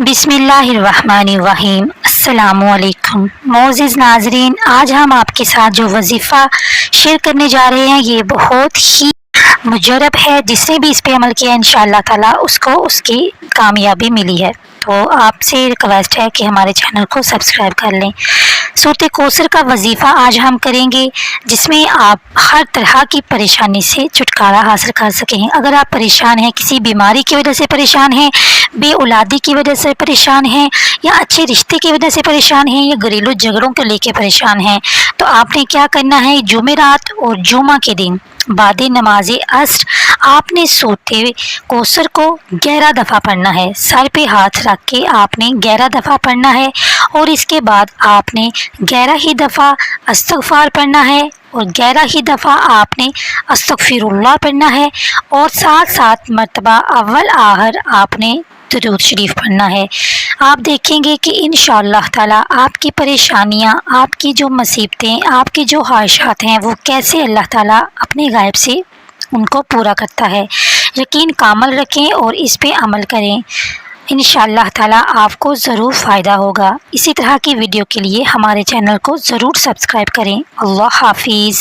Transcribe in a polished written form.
बिस्मिल्लाहिर्रहमानिर्रहीम। अस्सलामुअलैकुम मोअज़्ज़िज़ नाज़रीन, आज हम आपके साथ जो वजीफ़ा शेयर करने जा रहे हैं ये बहुत ही मुजरब है। जिसने भी इस पे अमल किया इंशाअल्लाह ताला उसको उसकी कामयाबी मिली है। तो आपसे रिक्वेस्ट है कि हमारे चैनल को सब्सक्राइब कर लें। सूरत कौसर का वजीफ़ा आज हम करेंगे, जिसमें आप हर तरह की परेशानी से छुटकारा हासिल कर सकें। अगर आप परेशान हैं, किसी बीमारी की वजह से परेशान हैं, बे औलादी की वजह से परेशान हैं, या अच्छे रिश्ते की वजह से परेशान हैं, या घरेलू झगड़ों को लेकर परेशान हैं, तो आपने क्या करना है, जुमेरात और जुमा के दिन बाद नमाज अस्र आपने सूरत कौसर को 11 दफ़ा पढ़ना है। सर पे हाथ रख के आपने 11 दफ़ा पढ़ना है और इसके बाद आपने 11 ही दफ़ा अस्तग़फ़ार पढ़ना है और 11 ही दफ़ा आपने अस्तग़फ़िरुल्लाह पढ़ना है और साथ साथ मरतबा अव्वल आहर आपने दुरूद शरीफ पढ़ना है। आप देखेंगे कि इंशाअल्लाह ताला आपकी परेशानियां, आपकी जो मुसीबतें, आपकी जो ख्वाहिशात हैं वो कैसे अल्लाह ताला अपने गायब से उनको पूरा करता है। यकीन कामल रखें और इस पे अमल करें, इंशाअल्लाह ताला आपको ज़रूर फ़ायदा होगा। इसी तरह की वीडियो के लिए हमारे चैनल को ज़रूर सब्सक्राइब करें। अल्लाह हाफिज़।